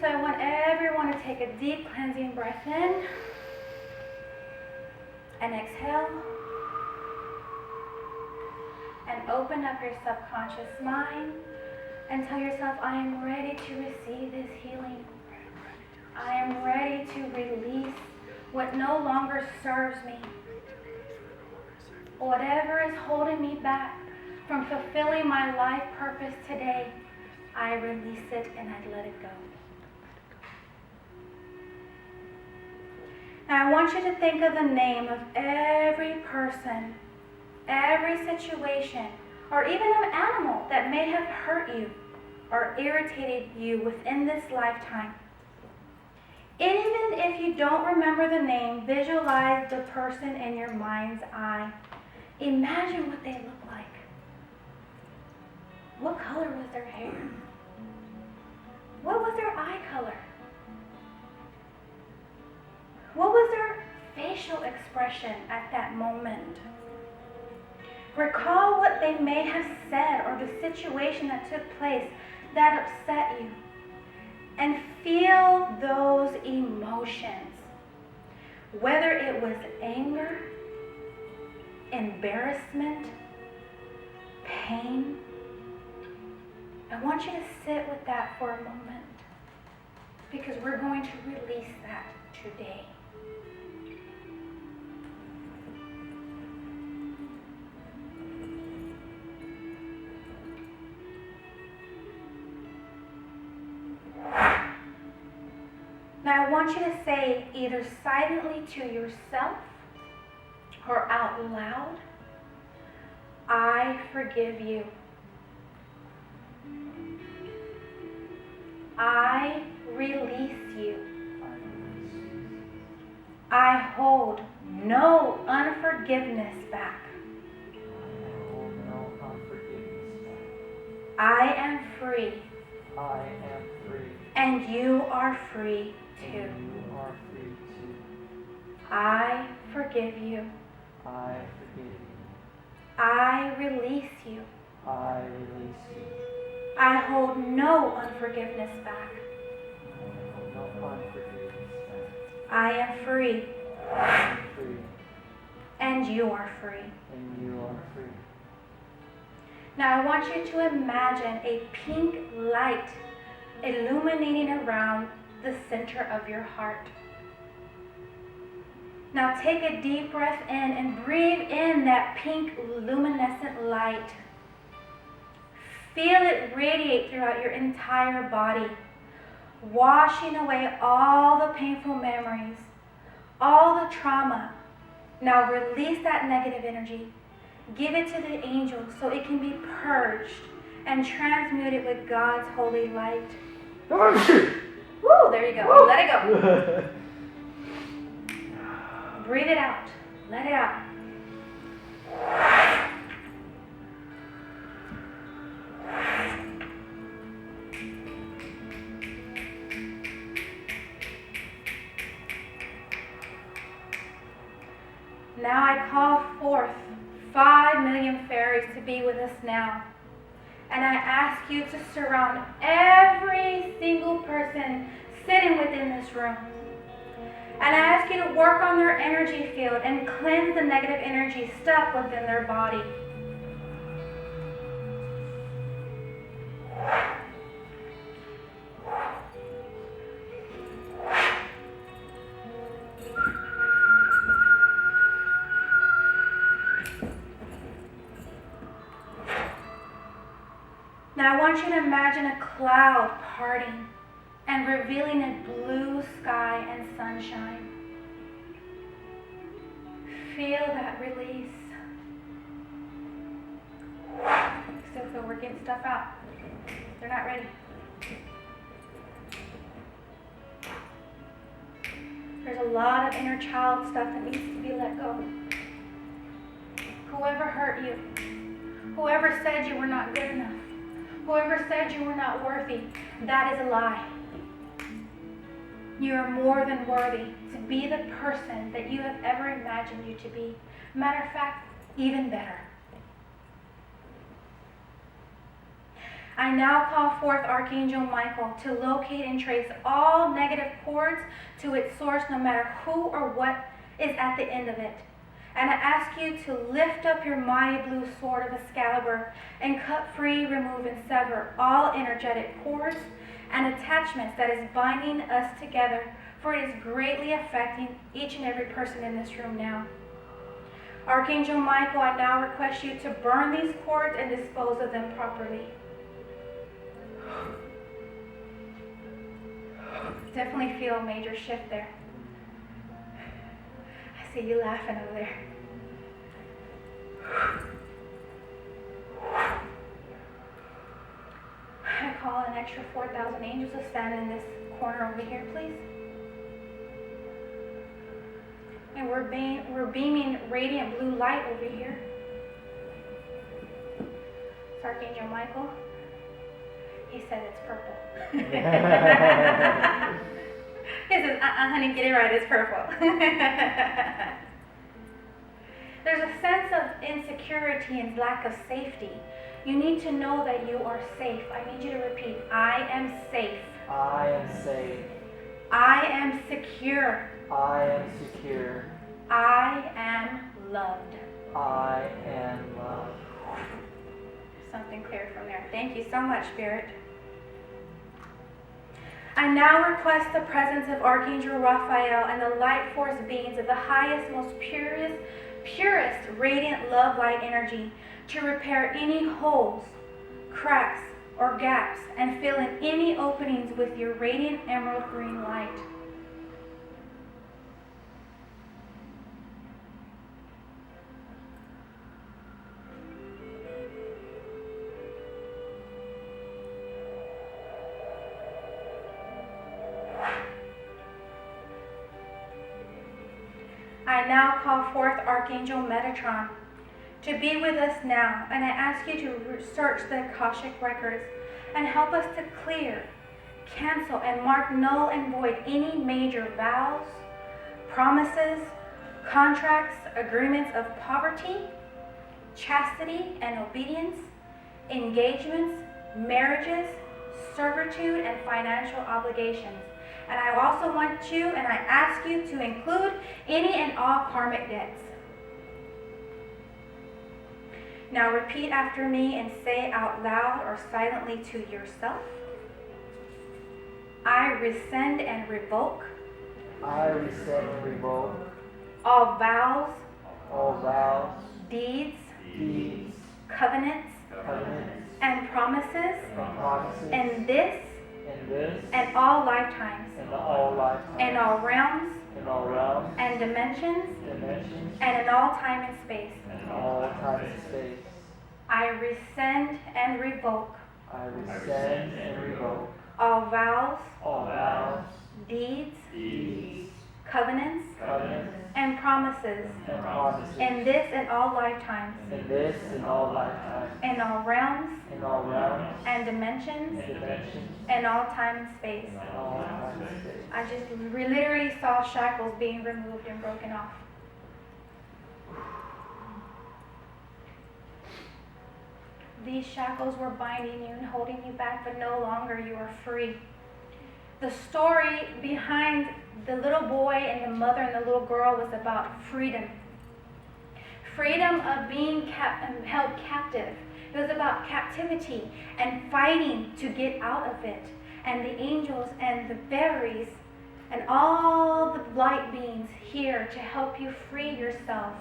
So I want everyone to take a deep cleansing breath in and exhale. And open up your subconscious mind and tell yourself, I am ready to receive this healing. I am ready to release what no longer serves me. Whatever is holding me back from fulfilling my life purpose today, I release it and I let it go. Now I want you to think of the name of every person, every situation, or even an animal that may have hurt you or irritated you within this lifetime. Even if you don't remember the name, visualize the person in your mind's eye. Imagine what they look like. What color was their hair? What was their eye color? What was their facial expression at that moment? Recall what they may have said or the situation that took place that upset you. And feel those emotions. Whether it was anger, embarrassment, pain. I want you to sit with that for a moment because we're going to release that today. Now I want you to say either silently to yourself or out loud, I forgive you. I release you. I hold no unforgiveness back. I am free. And you are free too. I forgive you. I release you. I hold no unforgiveness back. I am free. And you are free. Now I want you to imagine a pink light illuminating around the center of your heart. Now take a deep breath in and breathe in that pink luminescent light. Feel it radiate throughout your entire body, washing away all the painful memories, all the trauma. Now release that negative energy. Give it to the angels so it can be purged and transmuted with God's holy light. Woo, there you go. Let it go. Breathe it out. Let it out. Now I call forth 5 million fairies to be with us now. And I ask you to surround every single person sitting within this room. And I ask you to work on their energy field and cleanse the negative energy stuck within their body. Now I want you to imagine a cloud parting and revealing a blue sky and sunshine. Feel that release. Still feel we're getting stuff out. They're not ready. There's a lot of inner child stuff that needs to be let go. Whoever hurt you, whoever said you were not good enough, whoever said you were not worthy, that is a lie. You are more than worthy to be the person that you have ever imagined you to be. Matter of fact, even better. I now call forth Archangel Michael to locate and trace all negative cords to its source, no matter who or what is at the end of it. And I ask you to lift up your mighty blue sword of Excalibur and cut free, remove, and sever all energetic cords and attachments that is binding us together, for it is greatly affecting each and every person in this room now. Archangel Michael, I now request you to burn these cords and dispose of them properly. Definitely feel a major shift there. I see you laughing over there. I call an extra 4,000 angels to stand in this corner over here, please. And we're beaming radiant blue light over here. It's Archangel Michael. He said it's purple. He says, honey, get it right, it's purple. There's a sense of insecurity and lack of safety. You need to know that you are safe. I need you to repeat, I am safe. I am safe. I am secure. I am secure. I am loved. I am loved. Something clear from there. Thank you so much, Spirit. I now request the presence of Archangel Raphael and the light force beings of the highest, most purest radiant love light energy to repair any holes, cracks, or gaps and fill in any openings with your radiant emerald green light. I now call forth Archangel Metatron to be with us now, and I ask you to search the Akashic records and help us to clear, cancel, and mark null and void any major vows, promises, contracts, agreements of poverty, chastity and obedience, engagements, marriages, servitude, and financial obligations. And I also want you, and I ask you to include any and all karmic debts. Now repeat after me and say out loud or silently to yourself. I rescind and revoke. I rescind and revoke. All vows. All vows. Deeds. Deeds. Covenants. Covenants. And promises. And promises. In this. In this. And all lifetimes. In all lifetimes. In all realms. In all realms. And dimensions. Dimensions. And in all time and space. In all time and space. I rescind and revoke. I rescind and revoke. All vows. All vows. Deeds. Deeds. Covenants. Covenants. And promises. And promises. In this and all lifetimes. In this and all lifetimes. In all realms. In all realms. And dimensions. And dimensions. And all time and space. And all time and space. I just literally saw shackles being removed and broken off. These shackles were binding you and holding you back, but no longer you are free. The story behind the little boy and the mother and the little girl was about freedom. Freedom of being held captive. It was about captivity and fighting to get out of it. And the angels and the fairies and all the light beings here to help you free yourself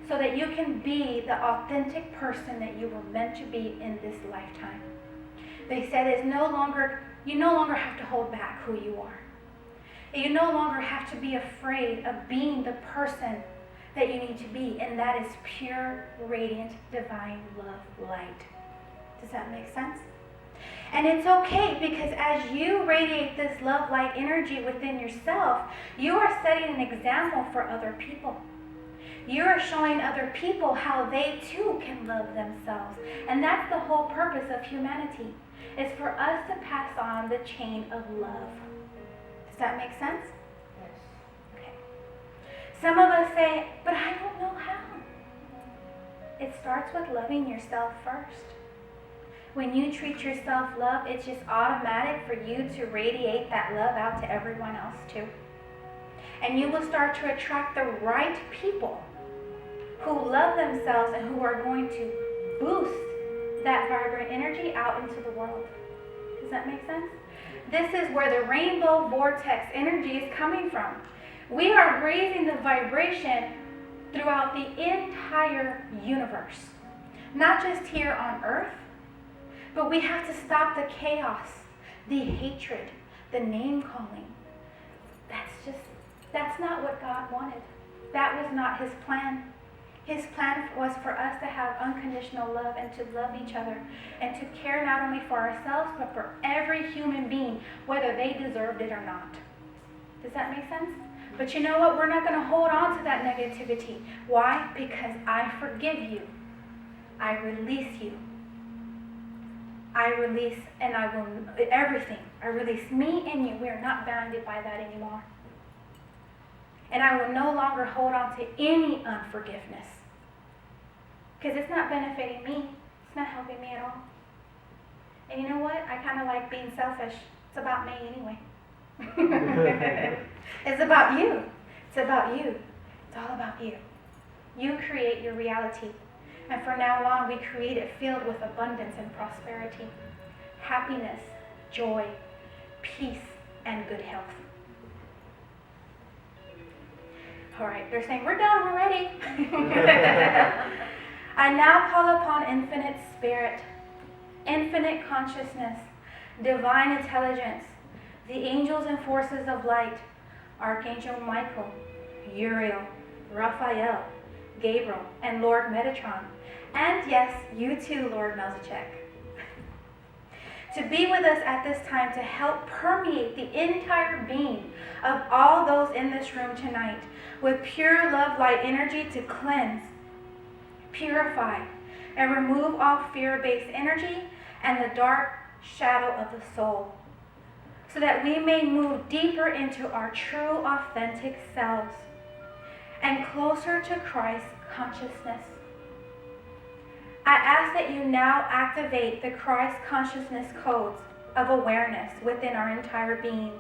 so that you can be the authentic person that you were meant to be in this lifetime. They said you no longer have to hold back who you are. You no longer have to be afraid of being the person that you need to be, and that is pure, radiant, divine love light. Does that make sense? And it's okay, because as you radiate this love light energy within yourself, you are setting an example for other people. You are showing other people how they too can love themselves. And that's the whole purpose of humanity, is for us to pass on the chain of love. Does that make sense? Yes. Okay. Some of us say, but I don't know how. It starts with loving yourself first. When you treat yourself love, it's just automatic for you to radiate that love out to everyone else too. And you will start to attract the right people who love themselves and who are going to boost that vibrant energy out into the world. Does that make sense? This is where the rainbow vortex energy is coming from. We are raising the vibration throughout the entire universe. Not just here on Earth, but we have to stop the chaos, the hatred, the name calling. That's not what God wanted. That was not his plan. His plan was for us to have unconditional love and to love each other and to care not only for ourselves, but for every human being, whether they deserved it or not. Does that make sense? But you know what? We're not going to hold on to that negativity. Why? Because I forgive you. I release you. I release, and I will, everything. I release me and you. We are not bounded by that anymore. And I will no longer hold on to any unforgiveness. Because it's not benefiting me. It's not helping me at all. And you know what? I kind of like being selfish. It's about me anyway. It's about you. It's about you. It's all about you. You create your reality. And from now on, we create it filled with abundance and prosperity, happiness, joy, peace, and good health. All right, they're saying, we're done, we're ready. I now call upon infinite spirit, infinite consciousness, divine intelligence, the angels and forces of light, Archangel Michael, Uriel, Raphael, Gabriel, and Lord Metatron. And yes, you too, Lord Melchizedek. To be with us at this time to help permeate the entire being of all those in this room tonight with pure love light energy to cleanse, purify, and remove all fear-based energy and the dark shadow of the soul, so that we may move deeper into our true, authentic selves and closer to Christ consciousness. I ask that you now activate the Christ consciousness codes of awareness within our entire being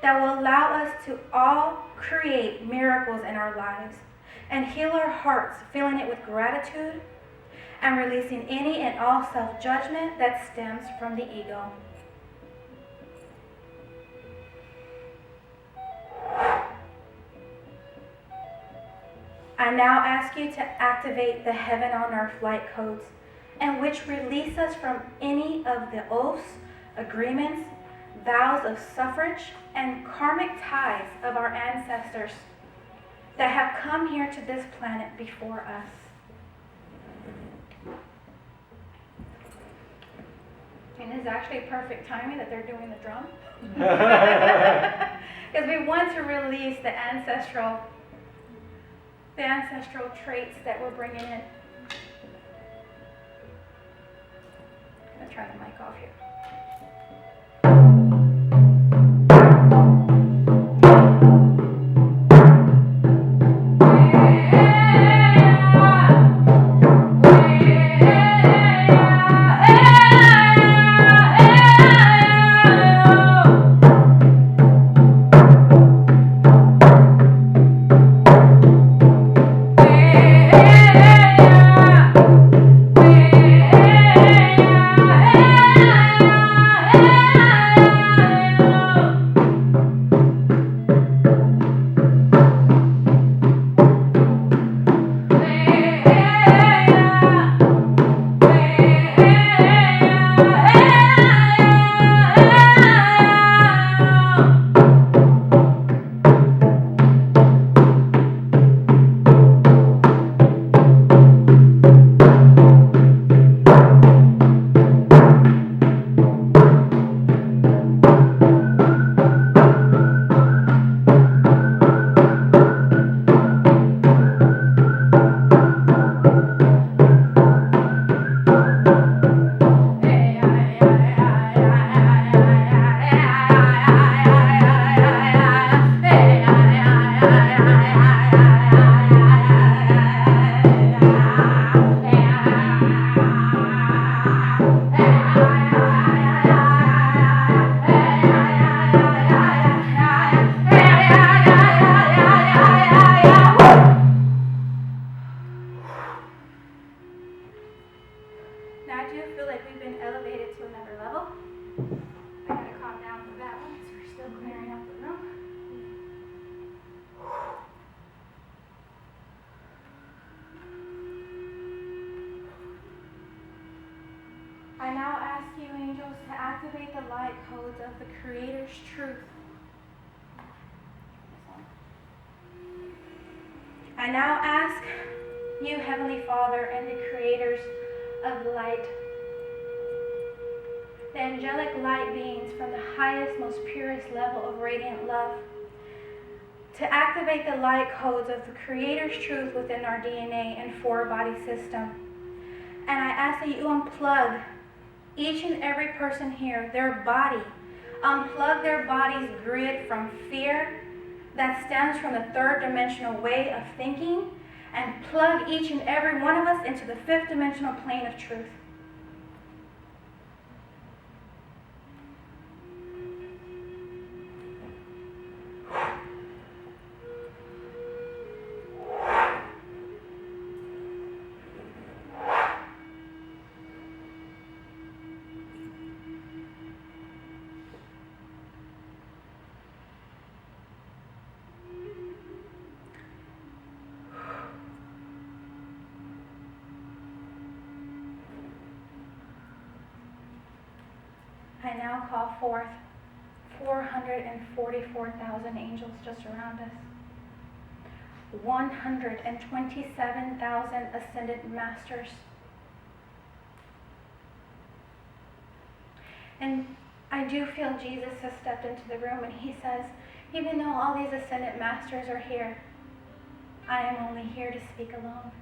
that will allow us to all create miracles in our lives and heal our hearts, filling it with gratitude and releasing any and all self-judgment that stems from the ego. I now ask you to activate the heaven on earth light codes, and which release us from any of the oaths, agreements, vows of suffrage, and karmic ties of our ancestors that have come here to this planet before us. And it's actually perfect timing that they're doing the drum. Because we want to release the ancestral traits that we're bringing in. I'm going to turn the mic off here. the light codes of the Creator's truth. I now ask you, Heavenly Father, and the Creators of light, the angelic light beings from the highest, most purest level of radiant love, to activate the light codes of the Creator's truth within our DNA and four-body system. And I ask that you unplug each and every person here, their body. Unplug their body's grid from fear that stems from the third dimensional way of thinking, and plug each and every one of us into the fifth dimensional plane of truth. I now call forth 444,000 angels just around us, 127,000 ascended masters. And I do feel Jesus has stepped into the room, and he says, even though all these ascended masters are here, I am only here to speak alone.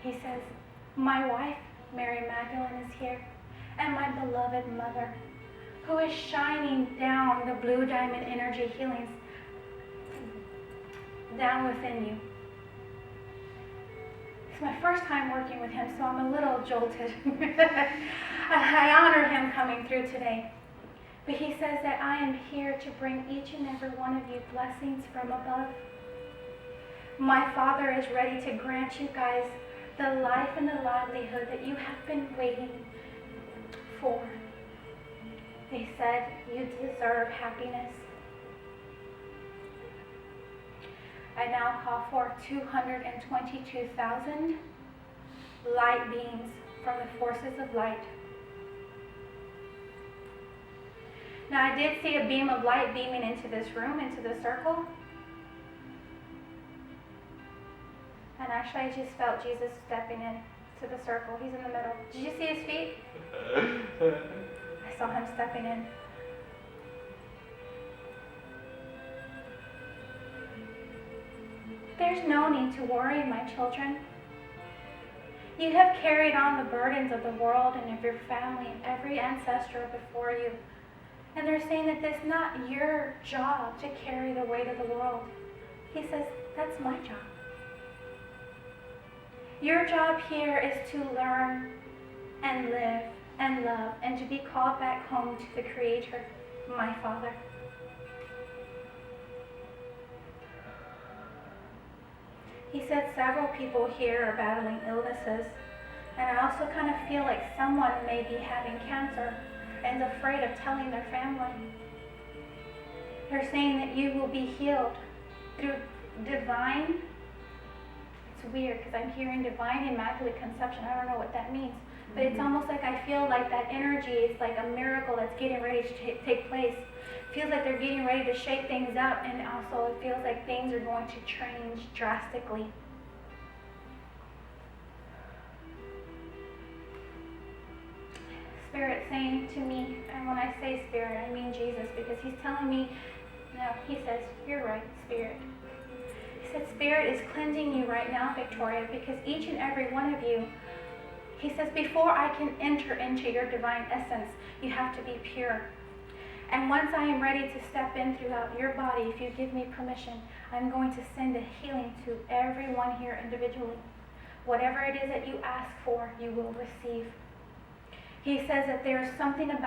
He says, my wife, Mary Magdalene, is here, and my beloved mother, who is shining down the blue diamond energy healings down within you. It's my first time working with him, so I'm a little jolted. I honor him coming through today. But he says that I am here to bring each and every one of you blessings from above. My Father is ready to grant you guys the life and the livelihood that you have been waiting for. They said you deserve happiness. I now call for 222,000 light beings from the forces of light. Now I did see a beam of light beaming into this room, into the circle. And actually I just felt Jesus stepping in to the circle. He's in the middle. Did you see his feet? I saw him stepping in. There's no need to worry, my children. You have carried on the burdens of the world and of your family and every ancestor before you. And they're saying that it's not your job to carry the weight of the world. He says, that's my job. Your job here is to learn and live and love and to be called back home to the Creator, my Father. He said several people here are battling illnesses, and I also kind of feel like someone may be having cancer and is afraid of telling their family. They're saying that you will be healed through divine. It's weird because I'm hearing divine immaculate conception. I don't know what that means. But it's almost like I feel like that energy is like a miracle that's getting ready to take place. It feels like they're getting ready to shake things up, and also it feels like things are going to change drastically. Spirit saying to me, and when I say Spirit, I mean Jesus, because he's telling me, no, he says, you're right, Spirit. He said, Spirit is cleansing you right now, Victoria, because each and every one of you, he says, before I can enter into your divine essence, you have to be pure. And once I am ready to step in throughout your body, if you give me permission, I'm going to send a healing to everyone here individually. Whatever it is that you ask for, you will receive. He says that there is something about